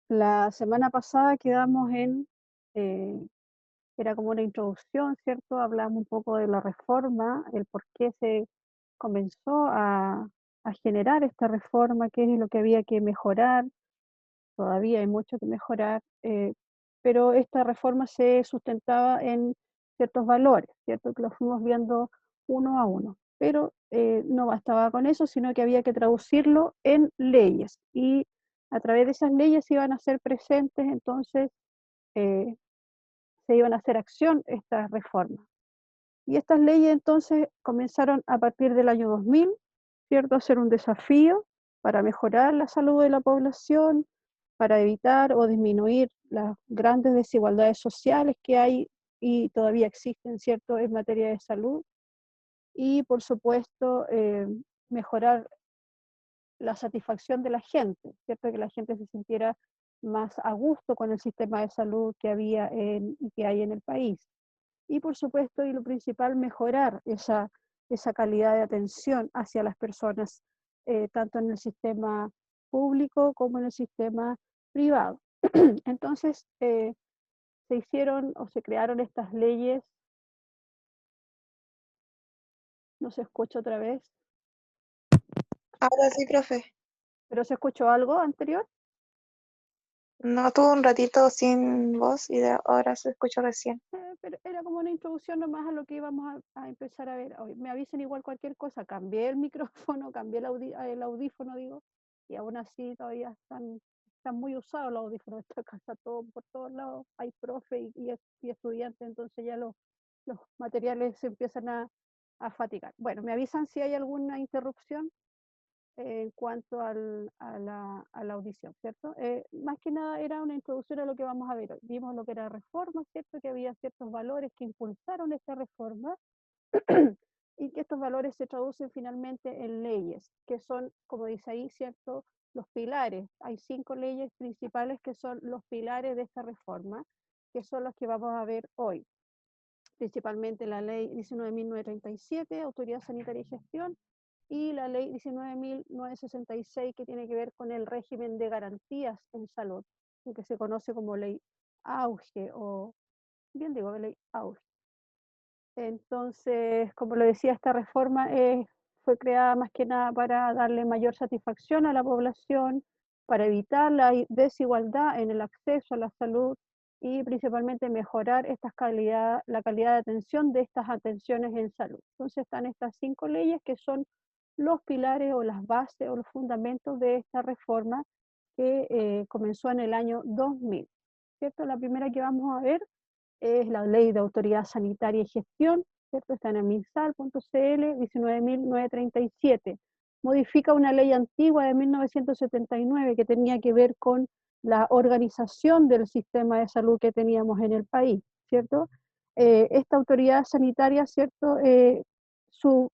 La semana pasada quedamos en, eh, era como una introducción, ¿cierto? Hablamos un poco de la reforma, el por qué se comenzó a generar esta reforma, qué es lo que había que mejorar. Todavía hay mucho que mejorar, pero esta reforma se sustentaba en ciertos valores, ¿cierto? Que los fuimos viendo uno a uno. Pero no bastaba con eso, sino que había que traducirlo en leyes y a través de esas leyes iban a ser presentes, entonces eh, se iban a hacer acción estas reformas. Y estas leyes entonces comenzaron a partir del año 2000, ¿cierto? A ser un desafío para mejorar la salud de la población, para evitar o disminuir las grandes desigualdades sociales que hay y todavía existen, ¿cierto?, en materia de salud. Y por supuesto, mejorar la satisfacción de la gente, ¿cierto? Que la gente se sintiera más a gusto con el sistema de salud que había y que hay en el país. Y por supuesto, y lo principal, mejorar esa calidad de atención hacia las personas, tanto en el sistema público como en el sistema privado. Entonces, se hicieron o se crearon estas leyes, no se escucha otra vez, Ahora sí, profe. pero se escuchó algo anterior. No, tuve un ratito sin voz y ahora se escucha recién. Pero era como una introducción nomás a lo que íbamos a empezar a ver hoy. Me avisen igual cualquier cosa, cambié el micrófono, cambié el audífono, digo, y aún así todavía están muy usados los audífonos de esta casa, todo, por todos lados hay profe y estudiantes, entonces ya los materiales se empiezan a fatigar. Bueno, me avisan si hay alguna interrupción en cuanto a la audición, ¿cierto? Más que nada era una introducción a lo que vamos a ver hoy. Vimos lo que era reforma, ¿cierto? Que había ciertos valores que impulsaron esta reforma y que estos valores se traducen finalmente en leyes, que son, como dice ahí, ¿cierto? Los pilares. Hay 5 leyes principales que son los pilares de esta reforma, que son los que vamos a ver hoy. Principalmente la ley 19.937, Autoridad Sanitaria y Gestión, y la ley 19.966, que tiene que ver con el régimen de garantías en salud, que se conoce como ley Auge, o bien digo, ley Auge. Entonces, como lo decía, esta reforma fue creada más que nada para darle mayor satisfacción a la población, para evitar la desigualdad en el acceso a la salud y principalmente mejorar la calidad de atención de estas atenciones en salud. Entonces están estas 5 leyes que son los pilares o las bases o los fundamentos de esta reforma que comenzó en el año 2000. ¿Cierto? La primera que vamos a ver es la Ley de Autoridad Sanitaria y Gestión, ¿cierto? Está en el minsal.cl, 19.937. Modifica una ley antigua de 1979 que tenía que ver con la organización del sistema de salud que teníamos en el país, ¿cierto? Esta autoridad sanitaria, ¿cierto? Su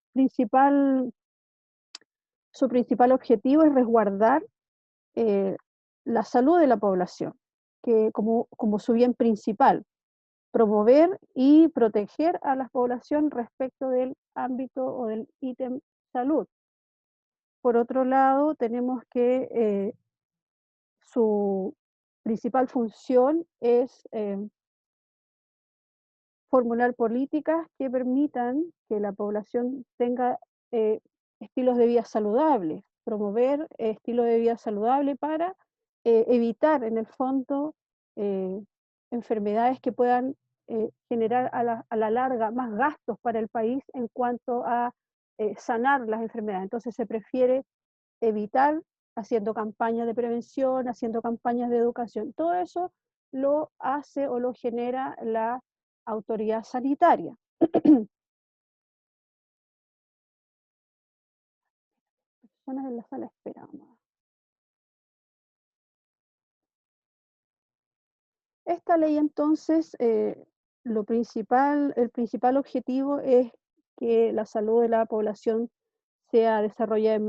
principal objetivo es resguardar eh, la salud de la población, que como su bien principal, promover y proteger a la población respecto del ámbito o del ítem salud. Por otro lado, tenemos que su principal función es formular políticas que permitan que la población tenga eh, estilos de vida saludables, promover estilos de vida saludable para evitar, en el fondo, eh, enfermedades que puedan generar a la larga más gastos para el país en cuanto a sanar las enfermedades. Entonces se prefiere evitar haciendo campañas de prevención, haciendo campañas de educación. Todo eso lo hace o lo genera la autoridad sanitaria. Personas en la sala de espera. Esta ley entonces, el principal objetivo es que la salud de la población sea desarrollada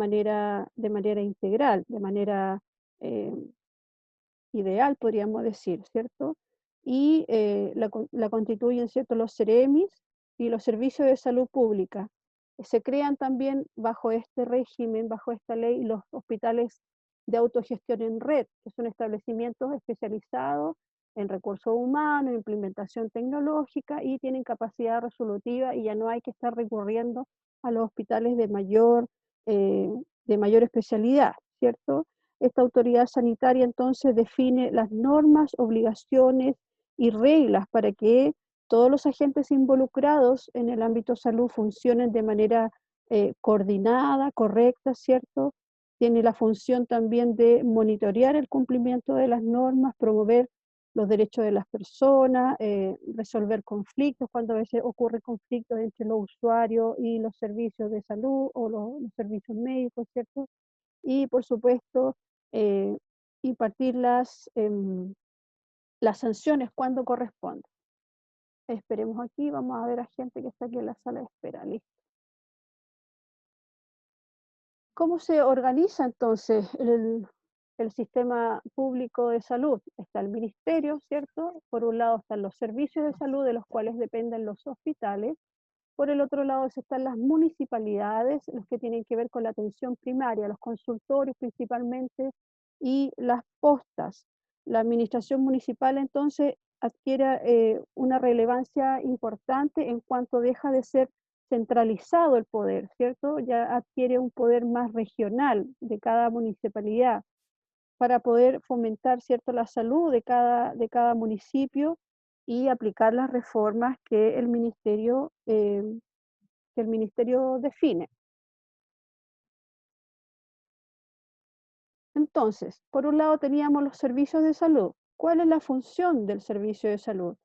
de manera integral, de manera eh, ideal, podríamos decir, ¿cierto? Y la constituyen, ¿cierto?, los CEREMIS y los servicios de salud pública. Se crean también bajo este régimen, bajo esta ley, los hospitales de autogestión en red, que son establecimientos especializados en recursos humanos, en implementación tecnológica y tienen capacidad resolutiva y ya no hay que estar recurriendo a los hospitales eh, de mayor especialidad, ¿cierto? Esta autoridad sanitaria entonces define las normas, obligaciones y reglas para que todos los agentes involucrados en el ámbito salud funcionen de manera coordinada, correcta, ¿cierto? Tiene la función también de monitorear el cumplimiento de las normas, promover los derechos de las personas, resolver conflictos, cuando a veces ocurren conflictos entre los usuarios y los servicios de salud o los servicios médicos, ¿cierto? Y por supuesto, eh, impartir las sanciones cuando corresponde. Esperemos aquí, vamos a ver a gente que está aquí en la sala de espera, listo. ¿Cómo se organiza entonces el sistema público de salud? Está el ministerio, ¿cierto? Por un lado están los servicios de salud de los cuales dependen los hospitales. Por el otro lado están las municipalidades, los que tienen que ver con la atención primaria, los consultorios principalmente y las postas. La administración municipal entonces adquiere una relevancia importante en cuanto deja de ser centralizado el poder, ¿cierto? Ya adquiere un poder más regional de cada municipalidad para poder fomentar, ¿cierto?, la salud de cada municipio y aplicar las reformas que el ministerio define. Entonces, por un lado teníamos los servicios de salud. ¿Cuál es la función del servicio de salud?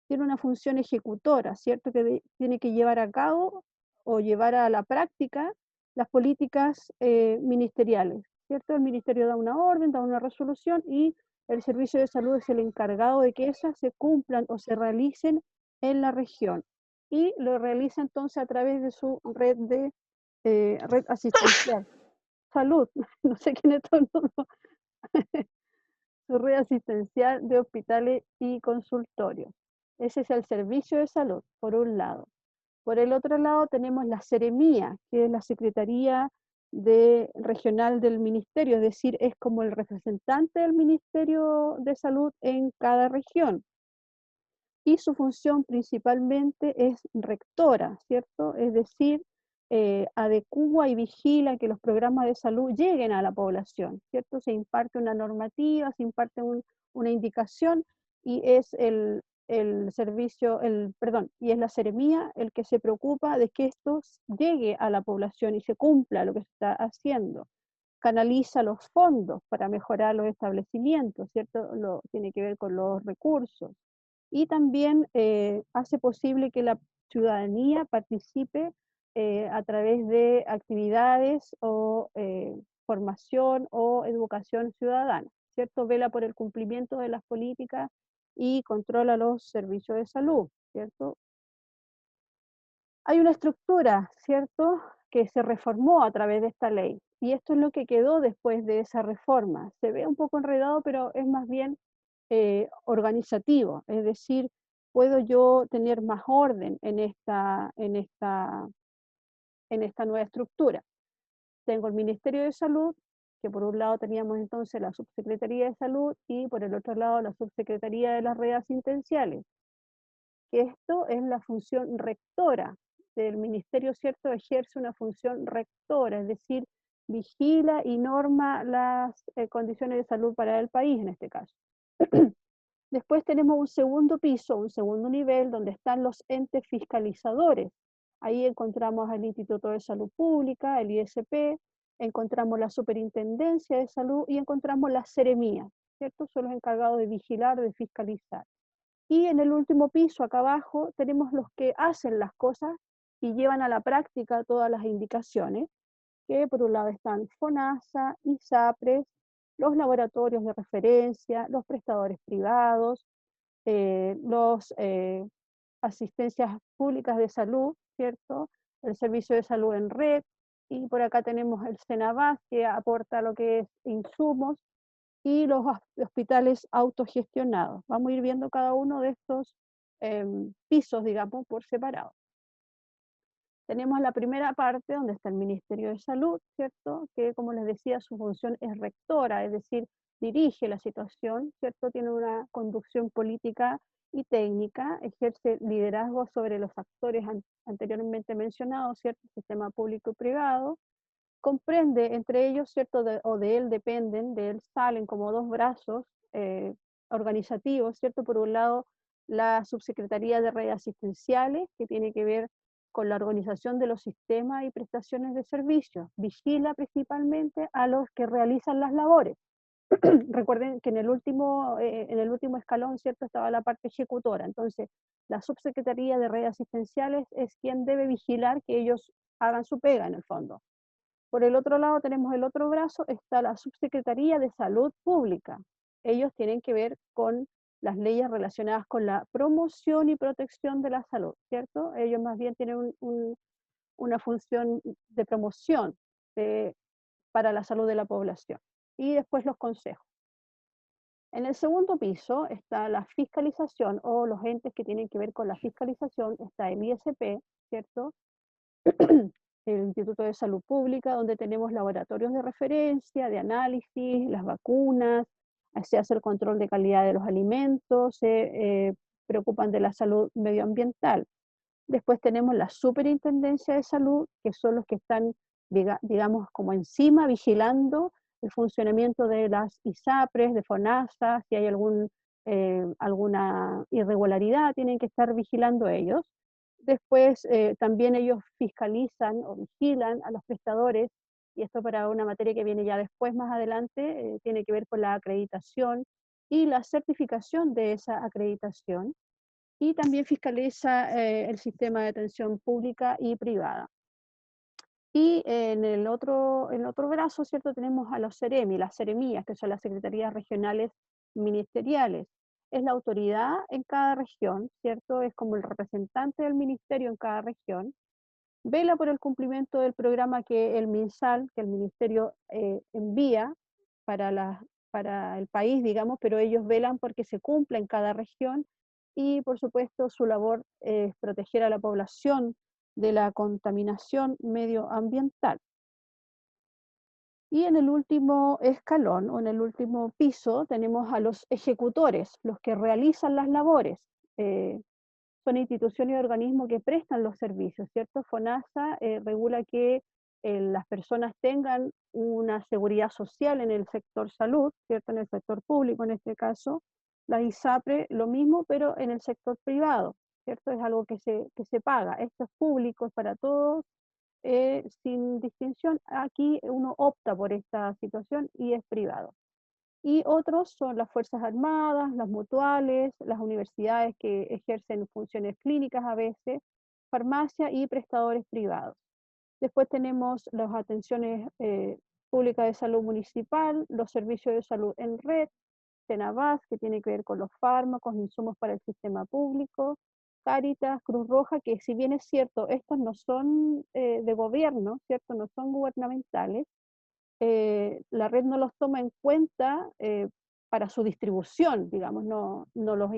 Tiene una función ejecutora, ¿cierto? Que tiene que llevar a cabo o llevar a la práctica las políticas ministeriales, ¿cierto? El ministerio da una orden, da una resolución y el servicio de salud es el encargado de que esas se cumplan o se realicen en la región. Y lo realiza entonces a través de su red asistencial. Salud, no sé quién es todo el mundo. Su red asistencial de hospitales y consultorios. Ese es el servicio de salud, por un lado. Por el otro lado tenemos la Seremía, que es la Secretaría Regional del Ministerio, es decir, es como el representante del Ministerio de Salud en cada región. Y su función principalmente es rectora, ¿cierto? Es decir, adecúa y vigila que los programas de salud lleguen a la población, ¿cierto? Se imparte una normativa, se imparte una indicación y es el servicio, perdón, y es la Seremía el que se preocupa de que esto llegue a la población y se cumpla lo que se está haciendo. Canaliza los fondos para mejorar los establecimientos, ¿cierto? Tiene que ver con los recursos y también hace posible que la ciudadanía participe a través de actividades o formación o educación ciudadana, ¿cierto? Vela por el cumplimiento de las políticas y controla los servicios de salud, ¿cierto? Hay una estructura, ¿cierto?, que se reformó a través de esta ley y esto es lo que quedó después de esa reforma. Se ve un poco enredado, pero es más bien organizativo, es decir, puedo yo tener más orden en esta nueva estructura. Tengo el Ministerio de Salud, que por un lado teníamos entonces la Subsecretaría de Salud y por el otro lado la Subsecretaría de las Redes Asistenciales, que esto es la función rectora del ministerio, ¿cierto? Ejerce una función rectora, es decir, vigila y norma las condiciones de salud para el país en este caso. Después tenemos un segundo piso, un segundo nivel, donde están los entes fiscalizadores. Ahí encontramos al Instituto de Salud Pública, el ISP, encontramos la Superintendencia de Salud y encontramos la Seremía, ¿cierto? Son los encargados de vigilar, de fiscalizar. Y en el último piso, acá abajo, tenemos los que hacen las cosas y llevan a la práctica todas las indicaciones, que por un lado están FONASA, ISAPRES, los laboratorios de referencia, los prestadores privados, los asistencias públicas de salud, ¿cierto? El servicio de salud en red, y por acá tenemos el Senabas, que aporta lo que es insumos, y los hospitales autogestionados. Vamos a ir viendo cada uno de estos pisos, digamos, por separado. Tenemos la primera parte donde está el Ministerio de Salud, ¿cierto? Que como les decía, su función es rectora, es decir, dirige la situación, ¿cierto? Tiene una conducción política y técnica, ejerce liderazgo sobre los actores anteriormente mencionados, ¿cierto? Sistema público y privado, comprende entre ellos, ¿cierto? O de él dependen, de él salen como dos brazos eh, organizativos, ¿cierto? Por un lado, la Subsecretaría de Redes Asistenciales, que tiene que ver con la organización de los sistemas y prestaciones de servicios. Vigila principalmente a los que realizan las labores. Recuerden que en el último escalón, ¿cierto? Estaba la parte ejecutora. Entonces, la Subsecretaría de Redes Asistenciales es quien debe vigilar que ellos hagan su pega en el fondo. Por el otro lado tenemos el otro brazo, está la Subsecretaría de Salud Pública. Ellos tienen que ver con las leyes relacionadas con la promoción y protección de la salud, ¿cierto? Ellos más bien tienen una función de promoción para la salud de la población. Y después los consejos. En el segundo piso está la fiscalización o los entes que tienen que ver con la fiscalización, está el ISP, ¿cierto? El Instituto de Salud Pública, donde tenemos laboratorios de referencia, de análisis, las vacunas, se hace el control de calidad de los alimentos, se preocupan de la salud medioambiental. Después tenemos la Superintendencia de Salud, que son los que están, digamos, como encima, vigilando el funcionamiento de las ISAPRES, de FONASA, si hay alguna irregularidad, tienen que estar vigilando ellos. Después también ellos fiscalizan o vigilan a los prestadores, y esto para una materia que viene ya después, más adelante, tiene que ver con la acreditación y la certificación de esa acreditación, y también fiscaliza el sistema de atención pública y privada. Y en el otro brazo, ¿cierto? Tenemos a los CEREMI, las CEREMIAS, que son las Secretarías Regionales Ministeriales. Es la autoridad en cada región, ¿cierto? Es como el representante del ministerio en cada región. Vela por el cumplimiento del programa que el MinSal, que el ministerio envía para, para el país, digamos, pero ellos velan porque se cumpla en cada región, y por supuesto su labor es proteger a la población de la contaminación medioambiental. Y en el último escalón o en el último piso tenemos a los ejecutores, los que realizan las labores. Son instituciones y organismos que prestan los servicios, ¿cierto? FONASA regula que las personas tengan una seguridad social en el sector salud, ¿cierto? En el sector público en este caso. La ISAPRE lo mismo, pero en el sector privado, ¿cierto? Es algo que se paga. Esto es público, es para todos, sin distinción. Aquí uno opta por esta situación y es privado. Y otros son las Fuerzas Armadas, las mutuales, las universidades que ejercen funciones clínicas a veces, farmacia y prestadores privados. Después tenemos las atenciones públicas de salud municipal, los servicios de salud en red, Tenabas, que tiene que ver con los fármacos, insumos para el sistema público, Cáritas, Cruz Roja, que si bien es cierto, estos no son de gobierno, ¿cierto? No son gubernamentales, la red no los toma en cuenta para su distribución, digamos, no los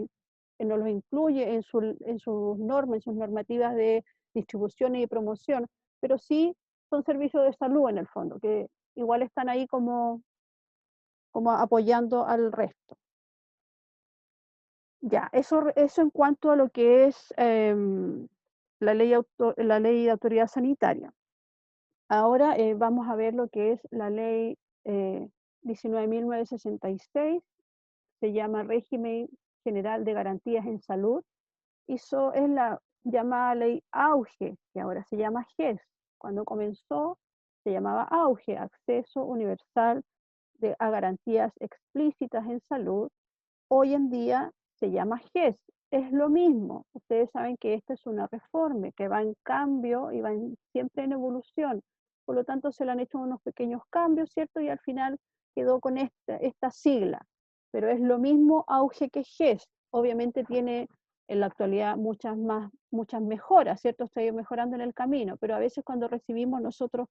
incluye en sus normas, en sus normativas de distribución y promoción, pero sí son servicios de salud en el fondo, que igual están ahí como apoyando al resto. Ya, eso en cuanto a lo que es la ley de autoridad sanitaria. Ahora vamos a ver lo que es la ley 19.966, se llama Régimen General de Garantías en Salud, y eso es la llamada ley AUGE, que ahora se llama GES. Cuando comenzó se llamaba AUGE, Acceso Universal a Garantías Explícitas en Salud. Hoy en día se llama GES. Es lo mismo. Ustedes saben que esta es una reforma que va en cambio y va siempre en evolución. Por lo tanto, se le han hecho unos pequeños cambios, ¿cierto? Y al final quedó con esta sigla. Pero es lo mismo auge que GES. Obviamente tiene en la actualidad muchas mejoras, ¿cierto? Está ido mejorando en el camino, pero a veces cuando recibimos nosotros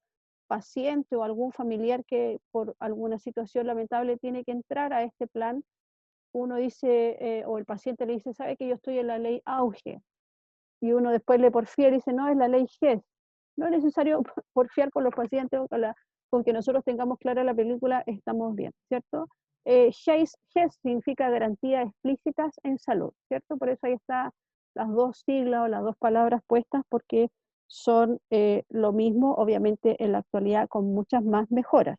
paciente o algún familiar que por alguna situación lamentable tiene que entrar a este plan, uno dice, o el paciente le dice, sabe que yo estoy en la ley AUGE, y uno después le porfía y dice, no, es la ley GES. No es necesario porfiar con los pacientes o con que nosotros tengamos clara la película, estamos bien, ¿cierto? GES significa garantía explícitas en salud, ¿cierto? Por eso ahí está las dos siglas o las dos palabras puestas, porque son lo mismo, obviamente en la actualidad con muchas más mejoras.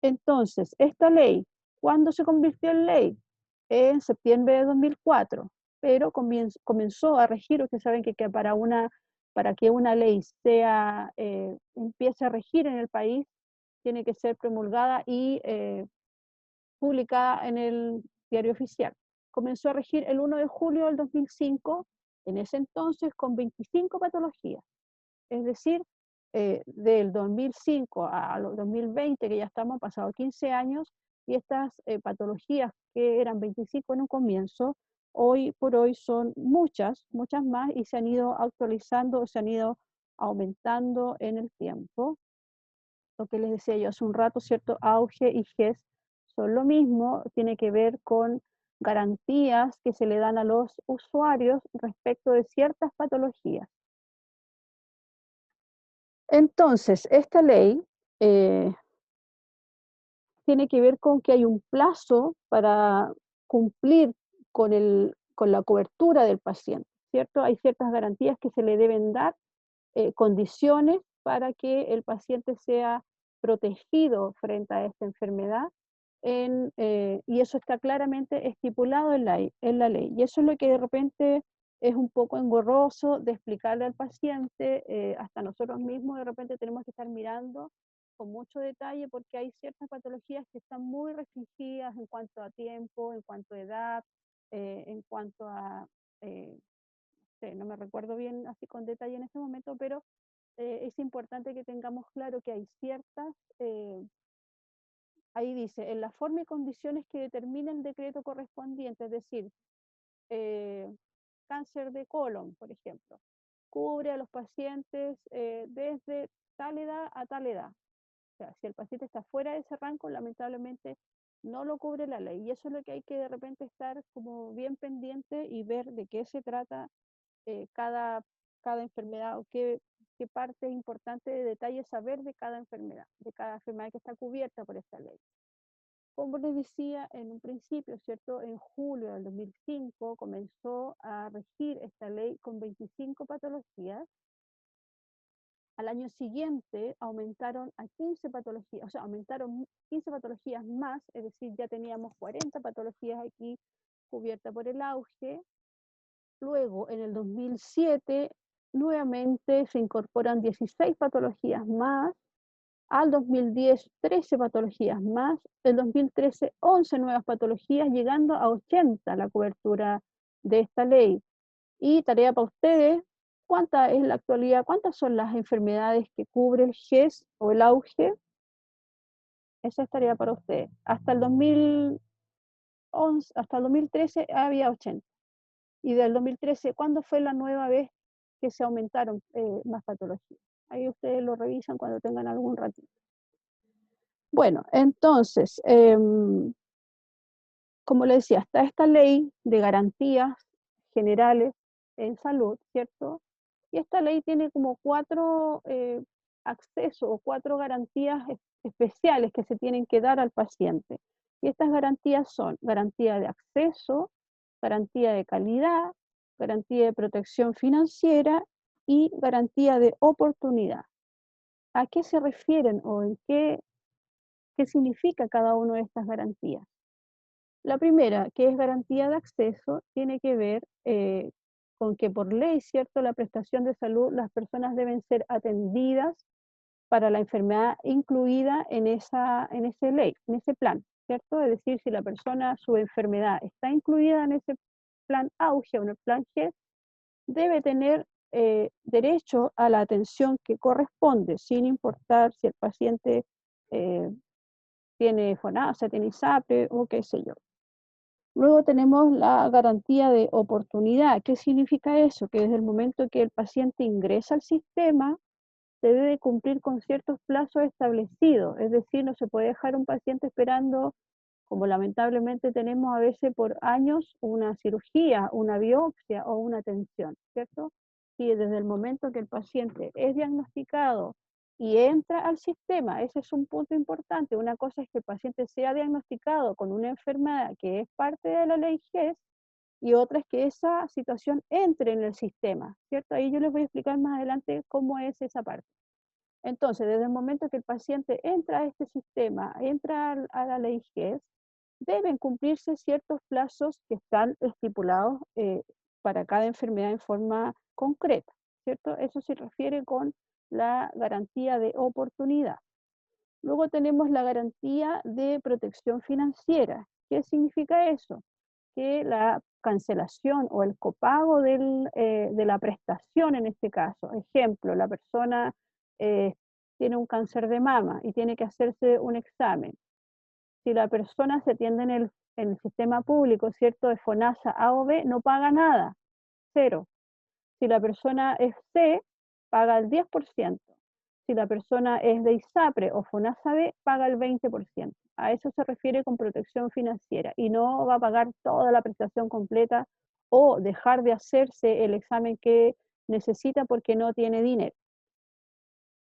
Entonces, esta ley, ¿cuándo se convirtió en ley? En septiembre de 2004, pero comenzó a regir. Ustedes saben que para que una ley empiece a regir en el país, tiene que ser promulgada y publicada en el diario oficial. Comenzó a regir el 1 de julio del 2005, en ese entonces con 25 patologías. Es decir, del 2005 a los 2020, que ya estamos, han pasado 15 años, y estas patologías que eran 25 en un comienzo, hoy por hoy son muchas, muchas más, y se han ido actualizando, se han ido aumentando en el tiempo. Lo que les decía yo hace un rato, ¿cierto? Auge y GES son lo mismo, tiene que ver con garantías que se le dan a los usuarios respecto de ciertas patologías. Entonces, esta ley tiene que ver con que hay un plazo para cumplir con la cobertura del paciente, ¿cierto? Hay ciertas garantías que se le deben dar, condiciones para que el paciente sea protegido frente a esta enfermedad, y eso está claramente estipulado en la ley. Y eso es lo que de repente es un poco engorroso de explicarle al paciente, hasta nosotros mismos de repente tenemos que estar mirando con mucho detalle, porque hay ciertas patologías que están muy restringidas en cuanto a tiempo, en cuanto a edad, en cuanto a, no me recuerdo bien así con detalle en este momento, pero es importante que tengamos claro que hay ciertas, ahí dice, en la forma y condiciones que determine el decreto correspondiente, es decir, eh, cáncer de colon, por ejemplo, cubre a los pacientes desde tal edad a tal edad. O sea, si el paciente está fuera de ese rango, lamentablemente no lo cubre la ley. Y eso es lo que hay que de repente estar como bien pendiente y ver de qué se trata cada enfermedad, o qué parte importante de detalle saber de cada enfermedad que está cubierta por esta ley. Como les decía en un principio, ¿cierto? En julio del 2005 comenzó a regir esta ley con 25 patologías. Al año siguiente aumentaron a 15 patologías, o sea, aumentaron 15 patologías más, es decir, ya teníamos 40 patologías aquí cubiertas por el auge. Luego, en el 2007, nuevamente se incorporan 16 patologías más. Al 2010, 13 patologías más. El 2013, 11 nuevas patologías, llegando a 80 la cobertura de esta ley. Y tarea para ustedes, ¿cuánta es la actualidad? ¿Cuántas son las enfermedades que cubre el GES o el auge? Esa es tarea para ustedes. Hasta el 2011, hasta el 2013 había 80. Y del 2013, ¿cuándo fue la nueva vez que se aumentaron más patologías? Ahí ustedes lo revisan cuando tengan algún ratito. Bueno, entonces, como le decía, está esta ley de garantías generales en salud, ¿cierto? Y esta ley tiene como 4 accesos o 4 garantías especiales que se tienen que dar al paciente. Y estas garantías son garantía de acceso, garantía de calidad, garantía de protección financiera y garantía de oportunidad. ¿A qué se refieren o qué significa cada una de estas garantías? La primera, que es garantía de acceso, tiene que ver con que por ley, ¿cierto?, la prestación de salud, las personas deben ser atendidas para la enfermedad incluida en ese ley, en ese plan, ¿cierto? Es decir, si la persona, su enfermedad está incluida en ese plan auge o en el plan G, debe tener derecho a la atención que corresponde, sin importar si el paciente tiene FONASA, tiene ISAPRE o qué sé yo. Luego tenemos la garantía de oportunidad. ¿Qué significa eso? Que desde el momento que el paciente ingresa al sistema, se debe cumplir con ciertos plazos establecidos. Es decir, no se puede dejar un paciente esperando, como lamentablemente tenemos a veces por años, una cirugía, una biopsia o una atención, ¿cierto? si desde el momento que el paciente es diagnosticado y entra al sistema, ese es un punto importante. Una cosa es que el paciente sea diagnosticado con una enfermedad que es parte de la ley GES y otra es que esa situación entre en el sistema, ¿cierto? Ahí yo les voy a explicar más adelante cómo es esa parte. Entonces, desde el momento que el paciente entra a este sistema, entra a la ley GES, deben cumplirse ciertos plazos que están estipulados para cada enfermedad en forma concreta, ¿cierto? Eso se refiere con la garantía de oportunidad. Luego tenemos la garantía de protección financiera. ¿Qué significa eso? Que la cancelación o el copago de la prestación en este caso, ejemplo, la persona eh, tiene un cáncer de mama y tiene que hacerse un examen. Si la persona se atiende en el sistema público, ¿cierto? De FONASA A o B, no paga nada, cero. Si la persona es C, paga el 10%. Si la persona es de ISAPRE o FONASA B, paga el 20%. A eso se refiere con protección financiera y no va a pagar toda la prestación completa o dejar de hacerse el examen que necesita porque no tiene dinero.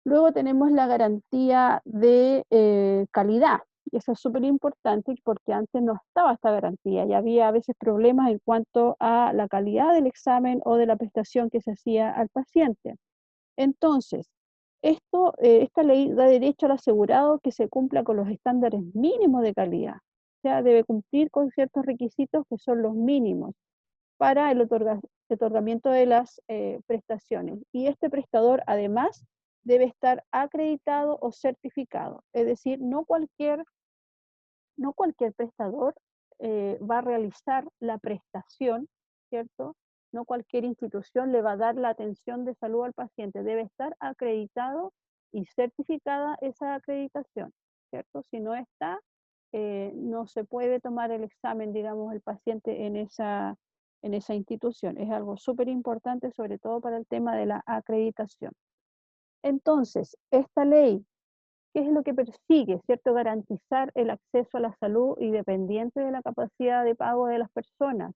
Luego tenemos la garantía de calidad, y eso es súper importante porque antes no estaba esta garantía y había a veces problemas en cuanto a la calidad del examen o de la prestación que se hacía al paciente. Entonces, esta ley da derecho al asegurado que se cumpla con los estándares mínimos de calidad. O sea, debe cumplir con ciertos requisitos que son los mínimos para el otorgamiento de las prestaciones. Y este prestador además debe estar acreditado o certificado. Es decir, no cualquier prestador va a realizar la prestación, ¿cierto? No cualquier institución le va a dar la atención de salud al paciente. Debe estar acreditado y certificada esa acreditación, ¿cierto? Si no está, no se puede tomar el examen, digamos, el paciente en esa institución. Es algo súper importante, sobre todo para el tema de la acreditación. Entonces, esta ley, ¿qué es lo que persigue? ¿Cierto? Garantizar el acceso a la salud independiente de la capacidad de pago de las personas,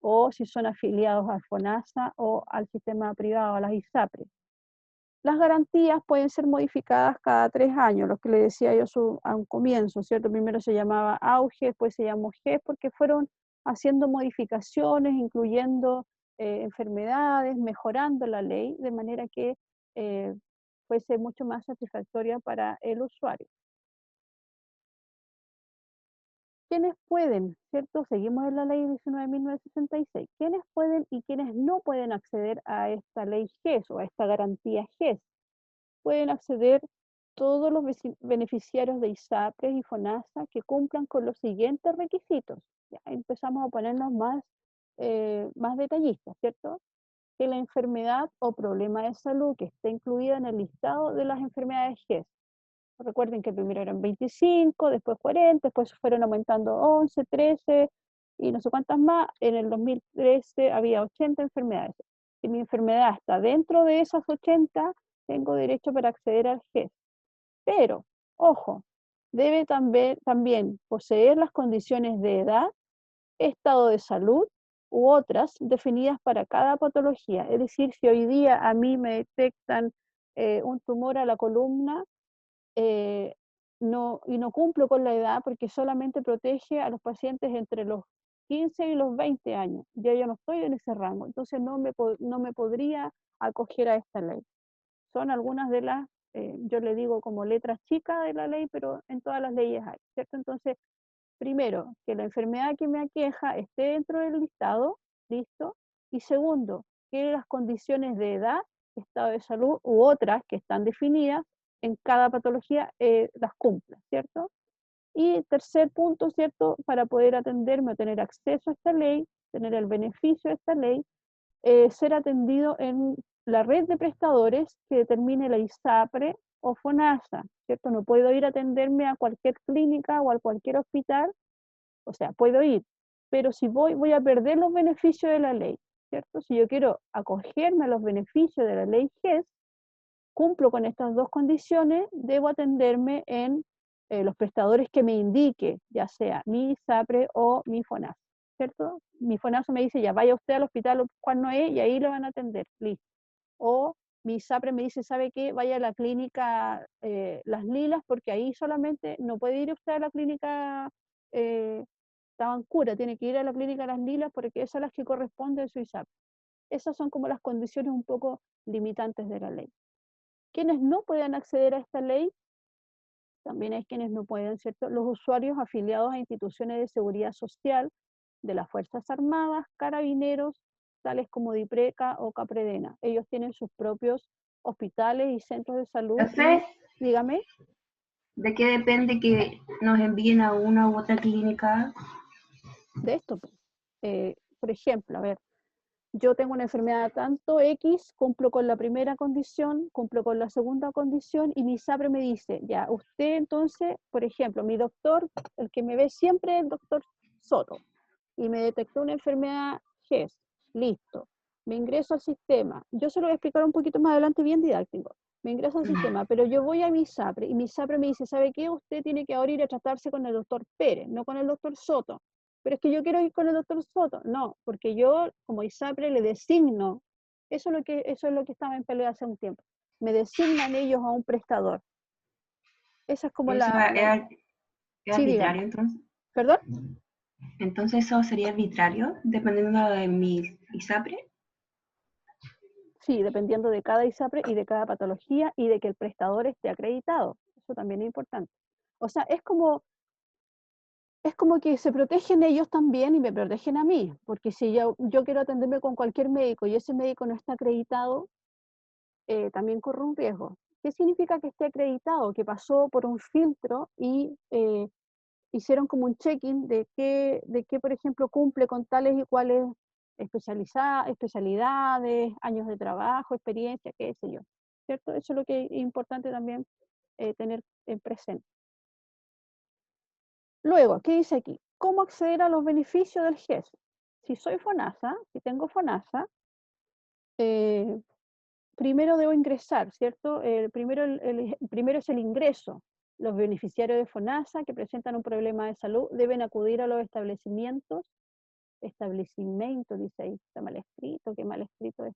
o si son afiliados al FONASA o al sistema privado, a las ISAPRE. Las garantías pueden ser modificadas cada 3 años, lo que le decía yo a un comienzo, ¿cierto? Primero se llamaba AUGE, después se llamó GES, porque fueron haciendo modificaciones, incluyendo enfermedades, mejorando la ley, de manera que eh, fuese mucho más satisfactoria para el usuario. ¿Quiénes pueden, cierto? Seguimos en la ley 19.966. ¿Quiénes pueden y quiénes no pueden acceder a esta ley GES o a esta garantía GES? Pueden acceder todos los beneficiarios de ISAPRES y FONASA que cumplan con los siguientes requisitos. Ya empezamos a ponernos más detallistas, ¿cierto? Que la enfermedad o problema de salud que esté incluida en el listado de las enfermedades GES. Recuerden que primero eran 25, después 40, después fueron aumentando 11, 13 y no sé cuántas más. En el 2013 había 80 enfermedades. Si mi enfermedad está dentro de esas 80, tengo derecho para acceder al GES. Pero, ojo, debe también poseer las condiciones de edad, estado de salud u otras definidas para cada patología. Es decir, si hoy día a mí me detectan un tumor a la columna, y no cumplo con la edad porque solamente protege a los pacientes entre los 15 y los 20 años. Yo no estoy en ese rango, entonces no me podría acoger a esta ley. Son algunas de las, yo le digo como letras chicas de la ley, pero en todas las leyes hay, ¿cierto? Entonces, primero, que la enfermedad que me aqueja esté dentro del listado, listo. Y segundo, que las condiciones de edad, estado de salud u otras que están definidas en cada patología las cumpla, ¿cierto? Y tercer punto, ¿cierto? Para poder atenderme o tener acceso a esta ley, tener el beneficio de esta ley, ser atendido en la red de prestadores que determine la ISAPRE o FONASA, ¿cierto? No puedo ir a atenderme a cualquier clínica o a cualquier hospital, o sea, puedo ir, pero si voy a perder los beneficios de la ley, ¿cierto? Si yo quiero acogerme a los beneficios de la ley GES, cumplo con estas dos condiciones, debo atenderme en los prestadores que me indique, ya sea mi ISAPRE o mi FONASA, ¿cierto? Mi FONASA me dice, ya vaya usted al hospital Juan Noé y ahí le van a atender, listo. O mi ISAPRE me dice, ¿sabe qué? Vaya a la clínica Las Lilas, porque ahí solamente no puede ir usted a la clínica Tabancura, tiene que ir a la clínica Las Lilas porque esas son las que corresponden a su ISAPRE. Esas son como las condiciones un poco limitantes de la ley. Quienes no pueden acceder a esta ley, también hay quienes no pueden, ¿cierto? Los usuarios afiliados a instituciones de seguridad social de las Fuerzas Armadas, Carabineros, tales como DIPRECA o CAPREDENA. Ellos tienen sus propios hospitales y centros de salud Entonces, y, dígame, ¿de qué depende que nos envíen a una u otra clínica? de esto. Por ejemplo, a ver, yo tengo una enfermedad tanto X, cumplo con la primera condición, cumplo con la segunda condición y mi ISAPRE me dice, ya, usted entonces, por ejemplo, mi doctor, el que me ve siempre es el doctor Soto, y me detectó una enfermedad GES, listo, me ingreso al sistema, yo se lo voy a explicar un poquito más adelante bien didáctico, me ingreso al sistema, pero yo voy a mi ISAPRE y mi ISAPRE me dice, ¿sabe qué? Usted tiene que ahora ir a tratarse con el doctor Pérez, no con el doctor Soto. Pero es que yo quiero ir con el doctor Soto. No, porque yo como ISAPRE le designo, eso es lo que estaba en pelea hace un tiempo, me designan ellos a un prestador. Esa es como Eso es sí, dígame, arbitrario entonces. ¿perdón? Entonces eso sería arbitrario, dependiendo de mi ISAPRE. Sí, dependiendo de cada ISAPRE y de cada patología y de que el prestador esté acreditado. Eso también es importante. O sea, es como que se protegen ellos también y me protegen a mí, porque si yo quiero atenderme con cualquier médico y ese médico no está acreditado, también corre un riesgo. ¿Qué significa que esté acreditado? Que pasó por un filtro y hicieron como un check-in de qué, por ejemplo, cumple con tales y cuales especialidades, años de trabajo, experiencia, qué sé yo. ¿Cierto? Eso es lo que es importante también tener en presente. Luego, ¿qué dice aquí? ¿Cómo acceder a los beneficios del GES? Si soy FONASA, si tengo FONASA, eh, primero debo ingresar, ¿cierto? Primero es el ingreso. Los beneficiarios de FONASA que presentan un problema de salud deben acudir a los establecimientos, dice ahí, está mal escrito, qué mal escrito es.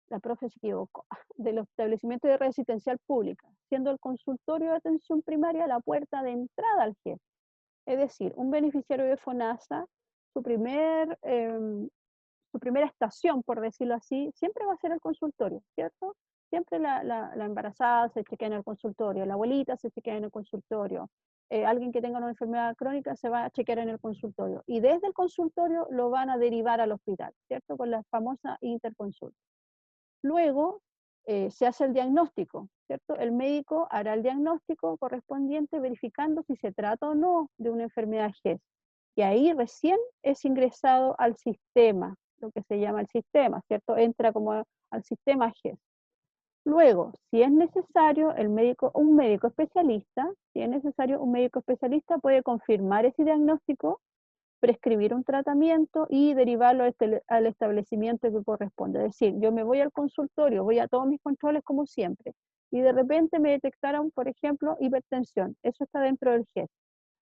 La profe se equivocó, de los establecimientos de red asistencial pública, siendo el consultorio de atención primaria la puerta de entrada al GES. Es decir, un beneficiario de FONASA, su primera estación, por decirlo así, siempre va a ser el consultorio, ¿cierto? Siempre la embarazada se chequea en el consultorio, la abuelita se chequea en el consultorio, alguien que tenga una enfermedad crónica se va a chequear en el consultorio y desde el consultorio lo van a derivar al hospital, ¿cierto? Con la famosa interconsulta. Luego se hace el diagnóstico, ¿cierto? El médico hará el diagnóstico correspondiente verificando si se trata o no de una enfermedad GES. Y ahí recién es ingresado al sistema, lo que se llama el sistema, ¿cierto? Entra como al sistema GES. Luego, si es necesario, un médico especialista, si es necesario, un médico especialista puede confirmar ese diagnóstico, prescribir un tratamiento y derivarlo al establecimiento que corresponde. Es decir, yo me voy al consultorio, voy a todos mis controles como siempre, y de repente me detectaron, por ejemplo, hipertensión. Eso está dentro del GES.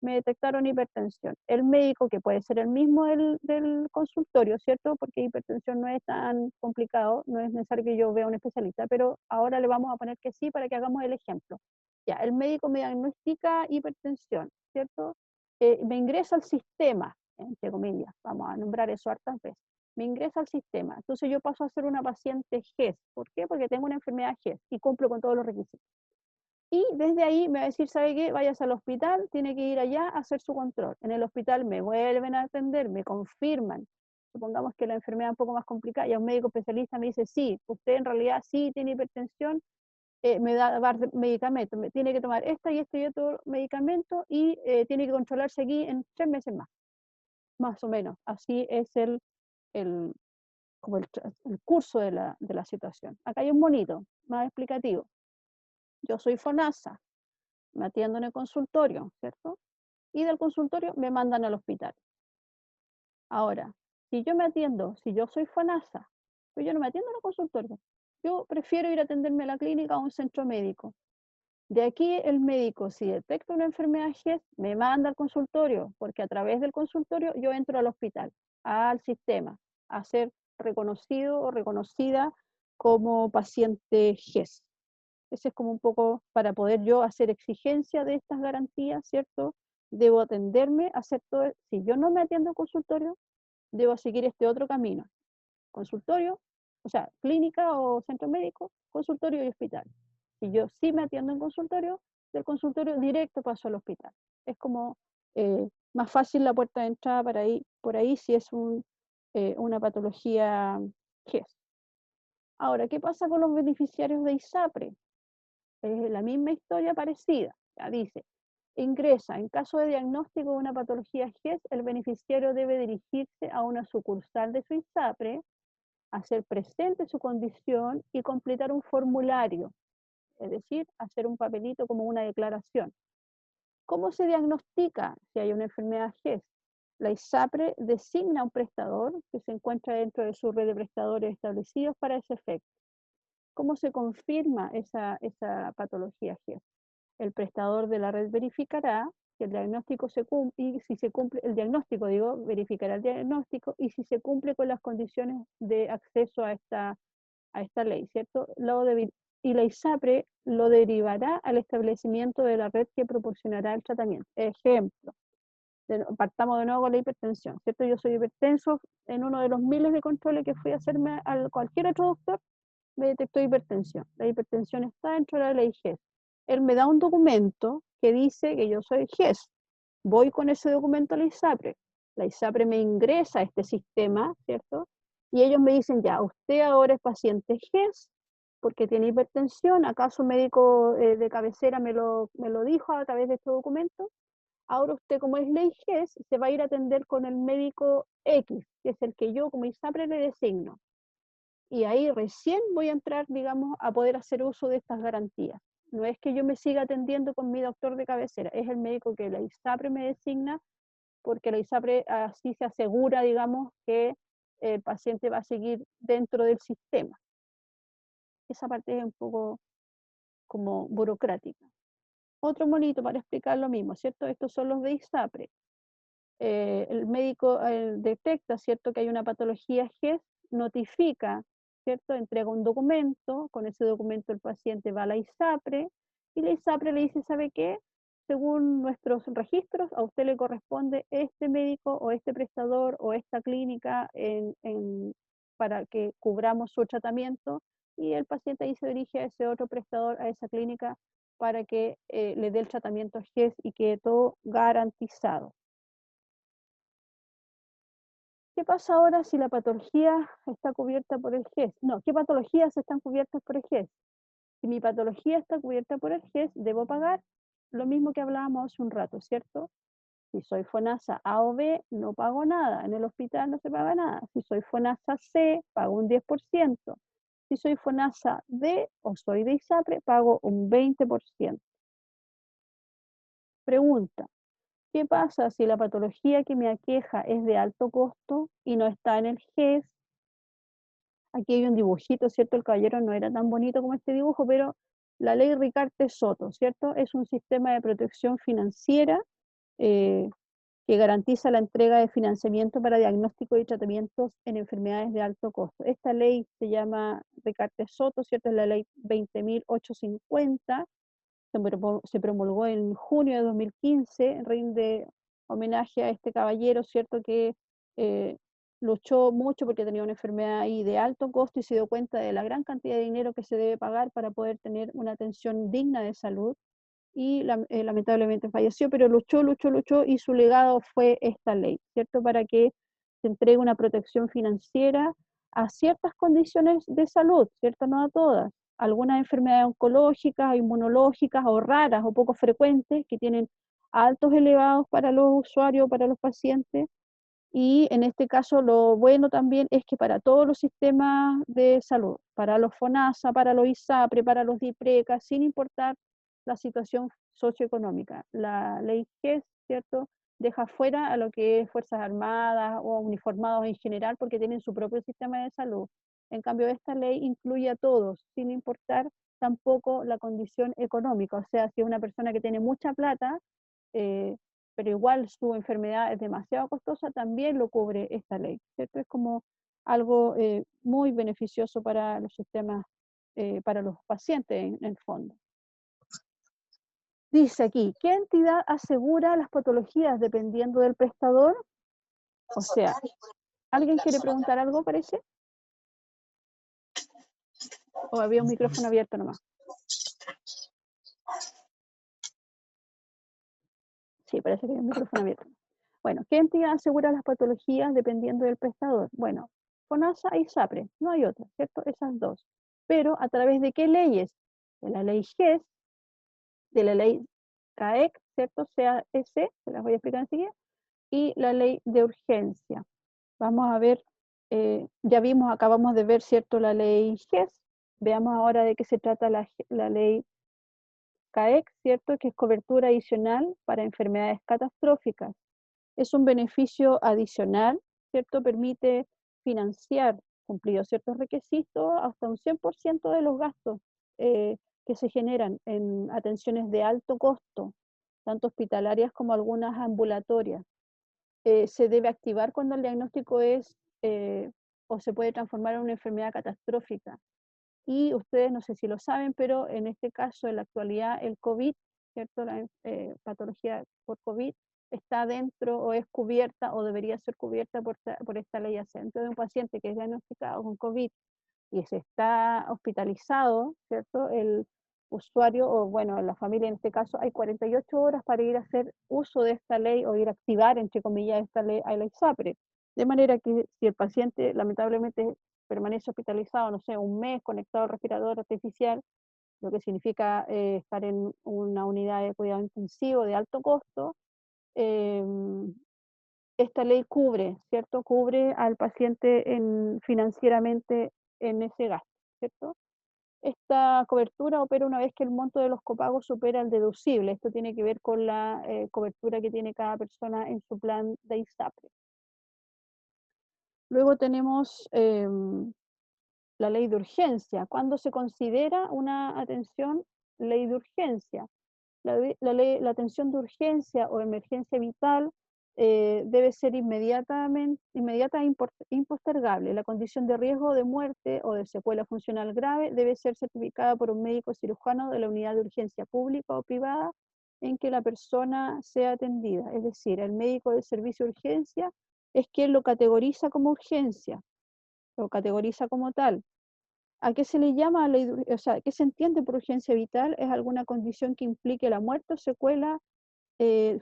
Me detectaron hipertensión. El médico, que puede ser el mismo del consultorio, ¿cierto? Porque hipertensión no es tan complicado, no es necesario que yo vea a un especialista, pero ahora le vamos a poner que sí para que hagamos el ejemplo. Ya, el médico me diagnostica hipertensión, ¿cierto? Me ingresa al sistema, entre comillas, vamos a nombrar eso hartas veces. Me ingresa al sistema. Entonces yo paso a ser una paciente GES. ¿Por qué? Porque tengo una enfermedad GES y cumplo con todos los requisitos. Y desde ahí me va a decir, ¿sabe qué? Vayas al hospital, tiene que ir allá a hacer su control. En el hospital me vuelven a atender, me confirman. Supongamos que la enfermedad es un poco más complicada y un médico especialista me dice, sí, usted en realidad sí tiene hipertensión, me da a dar medicamento, me tiene que tomar esta y otro medicamento y tiene que controlarse aquí en 3 meses más o menos. Así es el, como el curso de la situación. Acá hay un monito más explicativo. Yo soy FONASA, me atiendo en el consultorio, ¿cierto? Y del consultorio me mandan al hospital. Ahora, si yo me atiendo, si yo soy FONASA, pues yo no me atiendo en el consultorio. Yo prefiero ir a atenderme a la clínica o a un centro médico. De aquí el médico, si detecta una enfermedad GES, me manda al consultorio, porque a través del consultorio yo entro al hospital, al sistema, a ser reconocido o reconocida como paciente GES. Ese es como un poco para poder yo hacer exigencia de estas garantías, ¿cierto? Debo atenderme, hacer todo. Si yo no me atiendo en consultorio, debo seguir este otro camino. Consultorio, o sea, clínica o centro médico, consultorio y hospital. Si yo sí me atiendo en consultorio, del consultorio directo paso al hospital. Es como más fácil la puerta de entrada para ahí, por ahí si es una patología GES. Ahora, ¿qué pasa con los beneficiarios de ISAPRE? Es la misma historia parecida. Ya dice, ingresa, en caso de diagnóstico de una patología GES, el beneficiario debe dirigirse a una sucursal de su ISAPRE, hacer presente su condición y completar un formulario, es decir, hacer un papelito como una declaración. ¿Cómo se diagnostica si hay una enfermedad GES? La ISAPRE designa un prestador que se encuentra dentro de su red de prestadores establecidos para ese efecto. ¿Cómo se confirma esa patología GES? El prestador de la red verificará que el diagnóstico se cumple, y si se cumple el diagnóstico, verificará el diagnóstico y si se cumple con las condiciones de acceso a esta ley, ¿cierto? Y la ISAPRE lo derivará al establecimiento de la red que proporcionará el tratamiento. Ejemplo, partamos de nuevo con la hipertensión, ¿cierto? Yo soy hipertenso, en uno de los miles de controles que fui a hacerme a cualquier otro doctor, me detectó hipertensión. La hipertensión está dentro de la ley GES. Él me da un documento que dice que yo soy GES. Voy con ese documento a la ISAPRE. La ISAPRE me ingresa a este sistema, ¿cierto? Y ellos me dicen, ya, usted ahora es paciente GES porque tiene hipertensión, acá su médico de cabecera me lo dijo a través de este documento. Ahora usted, como es ley GES, se va a ir a atender con el médico X, que es el que yo como ISAPRE le designo. Y ahí recién voy a entrar, digamos, a poder hacer uso de estas garantías. No es que yo me siga atendiendo con mi doctor de cabecera, es el médico que la ISAPRE me designa, porque la ISAPRE así se asegura, digamos, que el paciente va a seguir dentro del sistema. Esa parte es un poco como burocrática. Otro monito para explicar lo mismo, ¿cierto? Estos son los de ISAPRE. El médico detecta, ¿cierto?, que hay una patología GES, notifica, ¿cierto?, entrega un documento, con ese documento el paciente va a la ISAPRE, y la ISAPRE le dice, ¿sabe qué? Según nuestros registros, a usted le corresponde este médico o este prestador o esta clínica para que cubramos su tratamiento, y el paciente ahí se dirige a ese otro prestador, a esa clínica, para que le dé el tratamiento GES y quede todo garantizado. ¿Qué pasa ahora si la patología está cubierta por el GES? No, ¿qué patologías están cubiertas por el GES? Si mi patología está cubierta por el GES, debo pagar lo mismo que hablábamos hace un rato, ¿cierto? Si soy FONASA A o B, no pago nada. En el hospital no se paga nada. Si soy FONASA C, pago un 10%. Si soy FONASA D o soy de ISAPRE, pago un 20%. Pregunta. ¿Qué pasa si la patología que me aqueja es de alto costo y no está en el GES? Aquí hay un dibujito, ¿cierto? El caballero no era tan bonito como este dibujo, pero la ley Ricarte-Soto, ¿cierto? Es un sistema de protección financiera que garantiza la entrega de financiamiento para diagnóstico y tratamientos en enfermedades de alto costo. Esta ley se llama Ricarte-Soto, ¿cierto? Es la ley 20.850. Se promulgó en junio de 2015, rinde homenaje a este caballero, ¿cierto? Que luchó mucho porque tenía una enfermedad ahí de alto costo y se dio cuenta de la gran cantidad de dinero que se debe pagar para poder tener una atención digna de salud. Y lamentablemente falleció, pero luchó y su legado fue esta ley, ¿cierto? Para que se entregue una protección financiera a ciertas condiciones de salud, ¿cierto? No a todas. Algunas enfermedades oncológicas, inmunológicas o raras o poco frecuentes que tienen altos elevados para los usuarios, para los pacientes. Y en este caso lo bueno también es que para todos los sistemas de salud, para los FONASA, para los ISAPRE, para los DIPRECA, sin importar la situación socioeconómica, la ley GES, ¿cierto?, deja fuera a lo que es Fuerzas Armadas o uniformados en general porque tienen su propio sistema de salud. En cambio, esta ley incluye a todos, sin importar tampoco la condición económica. O sea, si es una persona que tiene mucha plata, pero igual su enfermedad es demasiado costosa, también lo cubre esta ley, ¿cierto? Es como algo muy beneficioso para los sistemas, para los pacientes en el fondo. Dice aquí, ¿qué entidad asegura las patologías dependiendo del prestador? O sea, ¿alguien quiere preguntar algo, parece? ¿O había un micrófono abierto nomás? Sí, parece que hay un micrófono abierto. Bueno, ¿qué entidad asegura las patologías dependiendo del prestador? Bueno, FONASA y SAPRE, no hay otra, ¿cierto? Esas dos. Pero, ¿a través de qué leyes? De la ley GES, de la ley CAEC, ¿cierto? CAS, se las voy a explicar enseguida, y la ley de urgencia. Vamos a ver, ya vimos, acabamos de ver, ¿cierto? La ley GES. Veamos ahora de qué se trata la ley CAEC, ¿cierto? Que es cobertura adicional para enfermedades catastróficas. Es un beneficio adicional, ¿cierto? Permite financiar, cumplidos ciertos requisitos, hasta un 100% de los gastos que se generan en atenciones de alto costo, tanto hospitalarias como algunas ambulatorias. Se debe activar cuando el diagnóstico es o se puede transformar en una enfermedad catastrófica. Y ustedes no sé si lo saben, pero en este caso, en la actualidad, el COVID, ¿cierto? La patología por COVID está dentro o es cubierta o debería ser cubierta por esta ley AC. Entonces, un paciente que es diagnosticado con COVID y se está hospitalizado, ¿cierto? El usuario, o bueno, la familia en este caso, hay 48 horas para ir a hacer uso de esta ley o ir a activar, entre comillas, esta ley, a la ISAPRE. De manera que si el paciente lamentablemente permanece hospitalizado, no sé, un mes conectado al respirador artificial, lo que significa estar en una unidad de cuidado intensivo de alto costo, eh, esta ley cubre, ¿cierto? Cubre al paciente financieramente en ese gasto, ¿cierto? Esta cobertura opera una vez que el monto de los copagos supera el deducible. Esto tiene que ver con la cobertura que tiene cada persona en su plan de ISAPRE. Luego tenemos la ley de urgencia. ¿Cuándo se considera una atención ley de urgencia? La atención de urgencia o emergencia vital debe ser inmediata e impostergable. La condición de riesgo de muerte o de secuela funcional grave debe ser certificada por un médico cirujano de la unidad de urgencia pública o privada en que la persona sea atendida. Es decir, el médico del servicio de urgencia es quien lo categoriza como urgencia, lo categoriza como tal. ¿A qué se le llama ley o sea, qué se entiende por urgencia vital? Es alguna condición que implique la muerte o secuela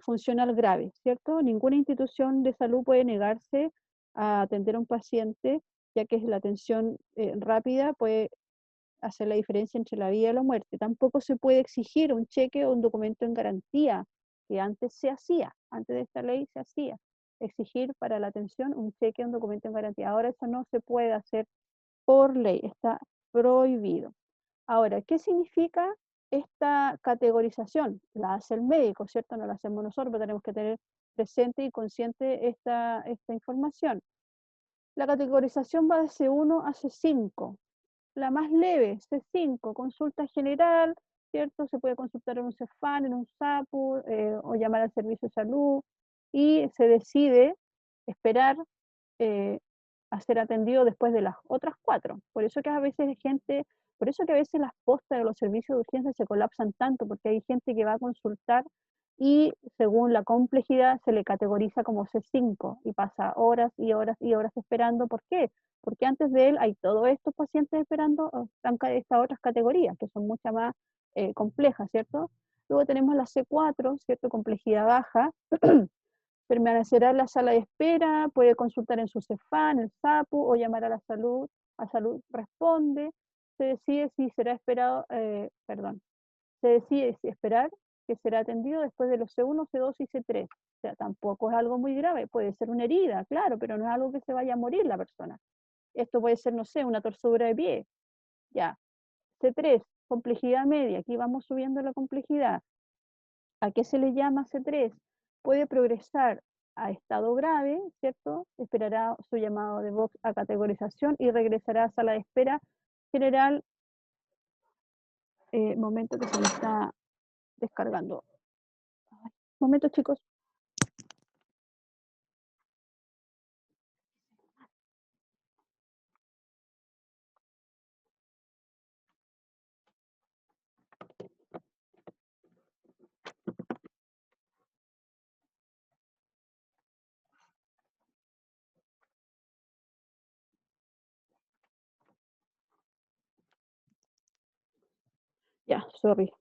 funcional grave, ¿cierto? Ninguna institución de salud puede negarse a atender a un paciente, ya que la atención rápida puede hacer la diferencia entre la vida y la muerte. Tampoco se puede exigir un cheque o un documento en garantía, que antes se hacía, antes de esta ley se hacía, exigir para la atención un cheque o un documento en garantía. Ahora eso no se puede hacer por ley, está prohibido. Ahora, ¿qué significa esta categorización? La hace el médico, ¿cierto? No la hacemos nosotros, pero tenemos que tener presente y consciente esta información. La categorización va de C1 a C5. La más leve, C5, consulta general, ¿cierto? Se puede consultar en un CEFAN, en un SAPU, o llamar al servicio de salud, y se decide esperar a ser atendido después de las otras 4. Por eso que a veces las postas de los servicios de urgencia se colapsan tanto, porque hay gente que va a consultar y según la complejidad se le categoriza como C5 y pasa horas y horas y horas esperando. ¿Por qué? Porque antes de él hay todos estos pacientes esperando estas otras categorías, que son mucho más complejas, ¿cierto? Luego tenemos la C4, ¿cierto? Complejidad baja. Permanecerá en la sala de espera, puede consultar en su CEFAN, el SAPU o llamar a salud responde, se decide si será esperado, se decide si esperar que será atendido después de los C1, C2 y C3. O sea, tampoco es algo muy grave, puede ser una herida, claro, pero no es algo que se vaya a morir la persona. Esto puede ser, no sé, una torcedura de pie, ya. C3, complejidad media, aquí vamos subiendo la complejidad. ¿A qué se le llama C3? Puede progresar a estado grave, ¿cierto? Esperará su llamado de voz a categorización y regresará a sala de espera general. Momento que se me está descargando. Momento, chicos. sorry.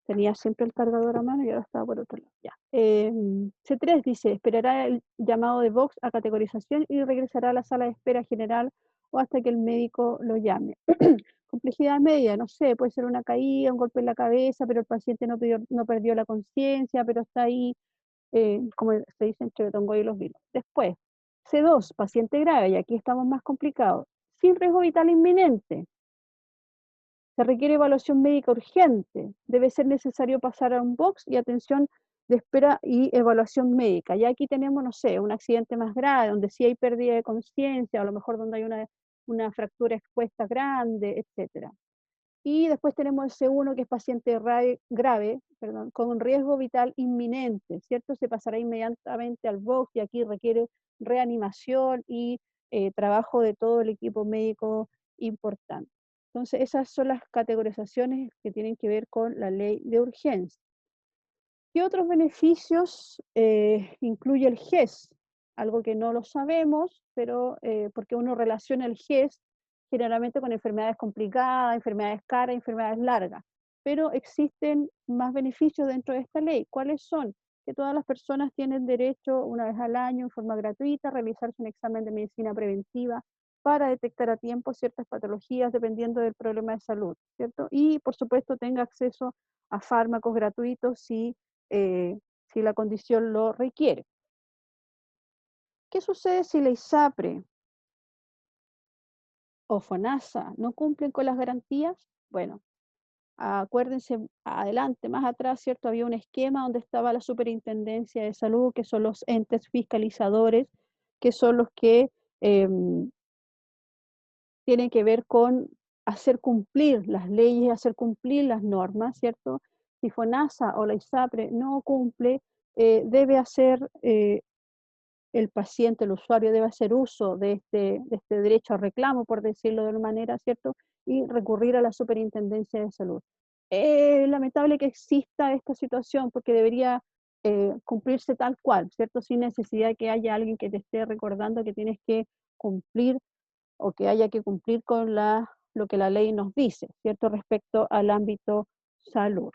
Tenía siempre el cargador a mano y ahora estaba por otro lado. Ya. C3 dice, esperará el llamado de Vox a categorización y regresará a la sala de espera general o hasta que el médico lo llame. Complejidad media, no sé, puede ser una caída, un golpe en la cabeza, pero el paciente no perdió la conciencia, pero está ahí, como se dice, entre el tongo y los virus. Después, C2, paciente grave, y aquí estamos más complicados. Sin riesgo vital inminente. Se requiere evaluación médica urgente. Debe ser necesario pasar a un box y atención de espera y evaluación médica. Ya aquí tenemos, no sé, un accidente más grave, donde sí hay pérdida de conciencia, a lo mejor donde hay una fractura expuesta grande, etc. Y después tenemos el C1, que es paciente grave, perdón, con un riesgo vital inminente, ¿cierto? Se pasará inmediatamente al box y aquí requiere reanimación y trabajo de todo el equipo médico importante. Entonces, esas son las categorizaciones que tienen que ver con la ley de urgencia. ¿Qué otros beneficios incluye el GES? Algo que no lo sabemos, pero porque uno relaciona el GES generalmente con enfermedades complicadas, enfermedades caras, enfermedades largas. Pero existen más beneficios dentro de esta ley. ¿Cuáles son? Que todas las personas tienen derecho una vez al año, en forma gratuita, a realizarse un examen de medicina preventiva para detectar a tiempo ciertas patologías dependiendo del problema de salud, ¿cierto? Y, por supuesto, tenga acceso a fármacos gratuitos si la condición lo requiere. ¿Qué sucede si la ISAPRE o FONASA no cumplen con las garantías? Bueno, acuérdense, adelante, más atrás, ¿cierto? Había un esquema donde estaba la Superintendencia de Salud, que son los entes fiscalizadores, que son los que tienen que ver con hacer cumplir las leyes, hacer cumplir las normas, ¿cierto? Si FONASA o la ISAPRE no cumple, debe hacer el paciente, el usuario debe hacer uso de este derecho a reclamo, por decirlo de una manera, ¿cierto? Y recurrir a la Superintendencia de Salud. Es lamentable que exista esta situación porque debería cumplirse tal cual, ¿cierto? Sin necesidad de que haya alguien que te esté recordando que tienes que cumplir o que haya que cumplir con lo que la ley nos dice, ¿cierto? Respecto al ámbito salud.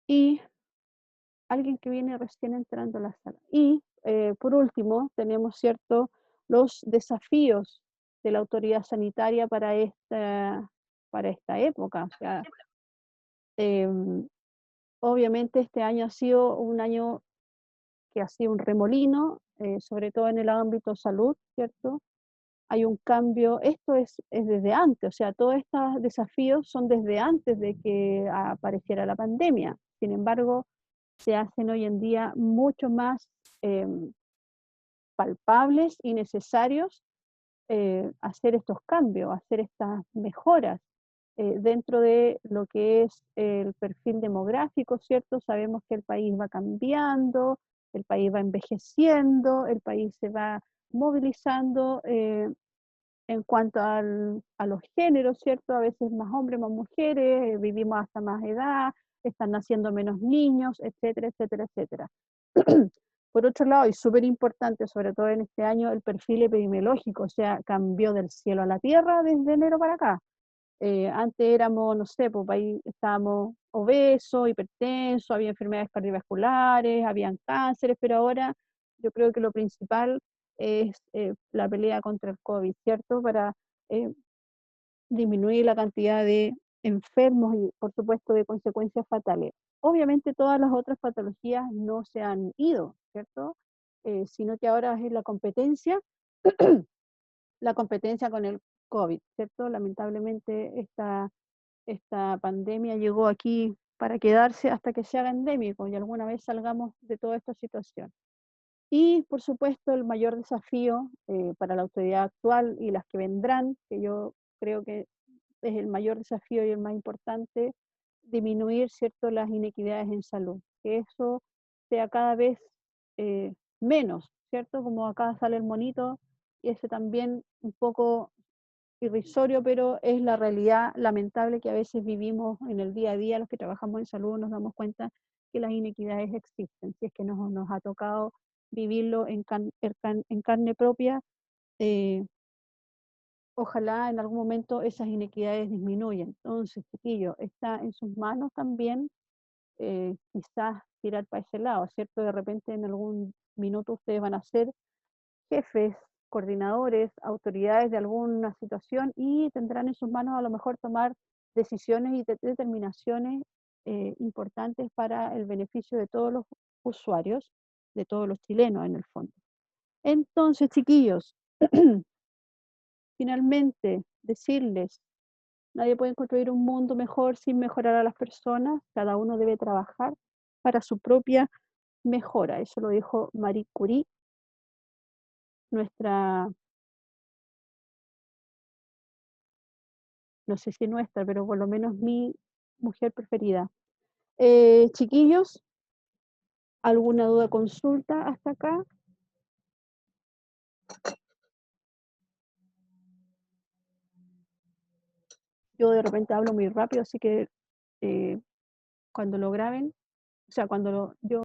Y alguien que viene recién entrando a la sala. Y por último, tenemos, ¿cierto?, los desafíos de la autoridad sanitaria para esta época. O sea, obviamente este año ha sido un año que ha sido un remolino, sobre todo en el ámbito salud, ¿cierto? Hay un cambio, esto es desde antes, o sea, todos estos desafíos son desde antes de que apareciera la pandemia. Sin embargo, se hacen hoy en día mucho más palpables y necesarios hacer estos cambios, hacer estas mejoras dentro de lo que es el perfil demográfico, ¿cierto? Sabemos que el país va cambiando, el país va envejeciendo, el país se va movilizando en cuanto a los géneros, ¿cierto? A veces más hombres, más mujeres, vivimos hasta más edad, están naciendo menos niños, etcétera, etcétera, etcétera. Por otro lado, y súper importante, sobre todo en este año, el perfil epidemiológico, o sea, cambió del cielo a la tierra desde enero para acá. Antes éramos, no sé, pues ahí estábamos obesos, hipertensos, había enfermedades cardiovasculares, habían cánceres, pero ahora yo creo que lo principal es la pelea contra el COVID, ¿cierto? Para disminuir la cantidad de enfermos y, por supuesto, de consecuencias fatales. Obviamente todas las otras patologías no se han ido, ¿cierto? Sino que ahora es la competencia con el COVID, ¿cierto? Lamentablemente esta pandemia llegó aquí para quedarse hasta que se haga endémico y alguna vez salgamos de toda esta situación. Y, por supuesto, el mayor desafío para la autoridad actual y las que vendrán, que yo creo que es el mayor desafío y el más importante, disminuir, ¿cierto?, las inequidades en salud, que eso sea cada vez menos, ¿cierto? Como acá sale el monito, y ese también un poco irrisorio, pero es la realidad lamentable que a veces vivimos en el día a día, los que trabajamos en salud nos damos cuenta que las inequidades existen, si es que nos ha tocado vivirlo en carne propia, ojalá en algún momento esas inequidades disminuyan. Entonces, chiquillos, está en sus manos también quizás tirar para ese lado, ¿cierto? De repente en algún minuto ustedes van a ser jefes, coordinadores, autoridades de alguna situación y tendrán en sus manos a lo mejor tomar decisiones y determinaciones importantes para el beneficio de todos los usuarios, de todos los chilenos en el fondo. Entonces, chiquillos, finalmente decirles, nadie puede construir un mundo mejor sin mejorar a las personas, cada uno debe trabajar para su propia mejora. Eso lo dijo Marie Curie, nuestra, no sé si nuestra, pero por lo menos mi mujer preferida. Chiquillos, ¿alguna duda, consulta hasta acá? Yo de repente hablo muy rápido, así que cuando lo graben, o sea, cuando yo